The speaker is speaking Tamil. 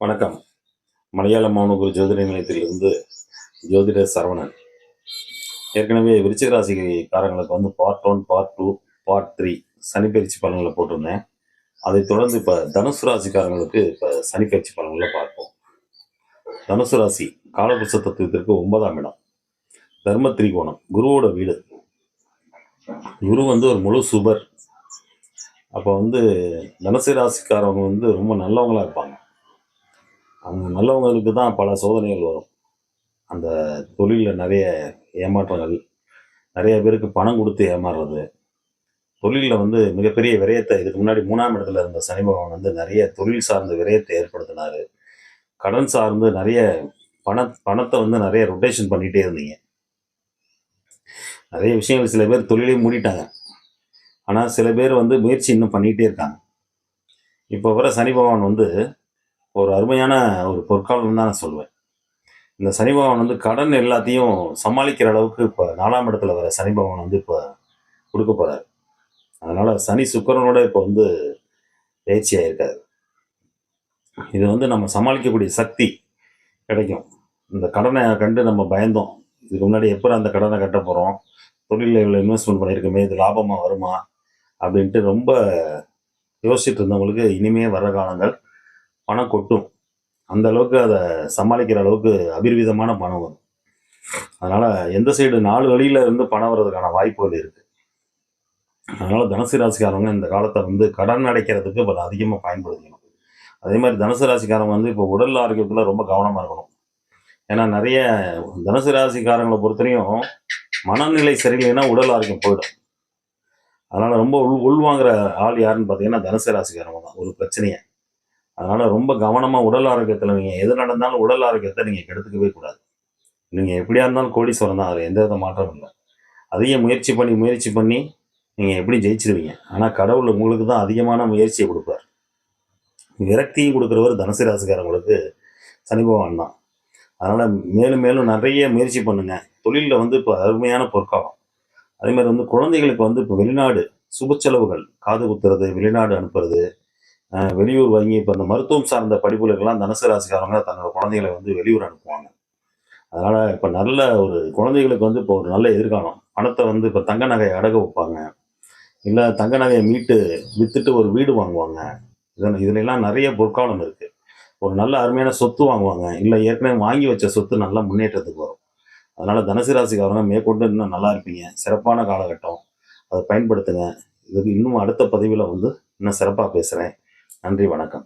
வணக்கம். மலையாள மாணவர் ஜோதிட நிலையத்திலிருந்து ஜோதிடர் சரவணன். ஏற்கனவே விருச்சிக ராசிக்காரங்களுக்கு பார்ட் 1, பார்ட் 2, பார்ட் 3 சனிப்பயிற்சி பலன்களை போட்டிருந்தேன். அதைத் தொடர்ந்து இப்போ தனுசு ராசிக்காரங்களுக்கு இப்போ சனிப்பயிற்சி பலன்களை பார்ப்போம். தனுசு ராசி காலபுருஷ தத்துவத்திற்கு 9ஆம் இடம், தர்ம திரிகோணம், குருவோட வீடு. குரு ஒரு முழு சுபர். அப்போ தனுசு ராசிக்காரவங்க ரொம்ப நல்லவங்களா இருப்பாங்க. அவங்க நல்லவங்களுக்கு தான் பல சோதனைகள் வரும். அந்த தொழிலில் நிறைய ஏமாற்றங்கள், நிறைய பேருக்கு பணம் கொடுத்து ஏமாறுறது, தொழிலில் மிகப்பெரிய விரயத்தை, இதுக்கு முன்னாடி 3ஆம் இடத்துல இருந்த சனி பகவான் நிறைய தொழில் சார்ந்த விரயத்தை ஏற்படுத்தினார். கடன் சார்ந்து நிறைய பணத்தை நிறைய ரொட்டேஷன் பண்ணிகிட்டே இருந்தீங்க. நிறைய விஷயங்கள், சில பேர் தொழிலையும் மூடிட்டாங்க. ஆனால் சில பேர் முயற்சி இன்னும் பண்ணிகிட்டே இருக்காங்க. இப்போ வர சனி பகவான் ஒரு அருமையான ஒரு பொற்காலம் தான் நான் சொல்லுவேன். இந்த சனி பகவான் கடன் எல்லாத்தையும் சமாளிக்கிற அளவுக்கு இப்போ 4ஆம் இடத்துல வர சனி பகவான் இப்போ கொடுக்க போகிறார். அதனால் சனி சுக்கிரனோட இப்போ பயிற்சியாக இருக்காது. இது நம்ம சமாளிக்கக்கூடிய சக்தி கிடைக்கும். இந்த கடனை கண்டு நம்ம பயந்தோம். இதுக்கு முன்னாடி எப்போ அந்த கடனை கட்ட போகிறோம், தொழிலில் இவ்வளோ இன்வெஸ்ட்மெண்ட் பண்ணியிருக்கோமே, இது லாபமாக வருமா அப்படின்ட்டு ரொம்ப யோசிச்சுட்டு இருந்தவங்களுக்கு இனிமே வர்ற காலங்கள் பணம் கொட்டும். அந்த அளவுக்கு அதை சமாளிக்கிற அளவுக்கு அபிர்விதமான பணம் வரும். அதனால் எந்த சைடு 4 வழியில் பணம் வர்றதுக்கான வாய்ப்புகள் இருக்குது. அதனால் தனுசு ராசிக்காரவங்க இந்த காலத்தை கடன் அடைக்கிறதுக்கு இப்போ அதிகமாக பயன்படுத்திக்கணும். அதே மாதிரி தனுசு ராசிக்காரங்க இப்போ உடல் ஆரோக்கியத்தில் ரொம்ப கவனமாக இருக்கணும். ஏன்னா நிறைய தனுசு ராசிக்காரங்களை பொறுத்தவரையும் மனநிலை சரியில்லைன்னா உடல் ஆரோக்கியம் போயிடும். அதனால் ரொம்ப உள்வாங்கிற ஆள் யாருன்னு பார்த்தீங்கன்னா தனுசு ராசிக்காரங்க தான் ஒரு பிரச்சனையை. அதனால் ரொம்ப கவனமாக உடல் ஆரோக்கியத்தில் நீங்கள் எது நடந்தாலும் உடல் ஆரோக்கியத்தை நீங்கள் கெடுத்துக்கவே கூடாது. நீங்கள் எப்படியா இருந்தாலும் கோடீஸ்வரன் தான், அதில் எந்த வித மாற்றமும் இல்லை. அதிக முயற்சி பண்ணி நீங்கள் எப்படி ஜெயிச்சிருவீங்க. ஆனால் கடவுள் உங்களுக்கு தான் அதிகமான முயற்சியை கொடுப்பார். விரக்தியும் கொடுக்குறவர் தனுசு ராசிக்காரங்களுக்கு சனி பகவான் தான். அதனால் மேலும் மேலும் நிறைய முயற்சி பண்ணுங்கள். தொழிலில் இப்போ அருமையான பொற்காலம். அதே மாதிரி குழந்தைகளுக்கு இப்போ வெளிநாடு சுப செலவுகள், காது குத்துறது, வெளிநாடு அனுப்புறது, வெளியூர் வாங்கி இப்போ அந்த மருத்துவம் சார்ந்த படிப்புகளுக்கெல்லாம் தனுசு ராசிக்காரங்க தன்னோட குழந்தைகளை வெளியூர் அனுப்புவாங்க. அதனால் இப்போ நல்ல ஒரு குழந்தைகளுக்கு இப்போ ஒரு நல்ல எதிர்காலம். பணத்தை இப்போ தங்க நகையை அடகு வைப்பாங்க, இல்லை தங்க நகையை மீட்டு விற்றுட்டு ஒரு வீடு வாங்குவாங்க. இதுலெல்லாம் நிறைய பொற்காலம் இருக்குது. ஒரு நல்ல அருமையான சொத்து வாங்குவாங்க, இல்லை ஏற்கனவே வாங்கி வச்ச சொத்து நல்லா முன்னேற்றத்துக்கு வரும். அதனால் தனுசு ராசிக்காரங்க மேற்கொண்டு இன்னும் நல்லா இருப்பீங்க. சிறப்பான காலகட்டம், அதை பயன்படுத்துங்க. இதுக்கு இன்னும் அடுத்த பதிவில் இன்னும் சிறப்பாக பேசுகிறேன். நன்றி, வணக்கம்.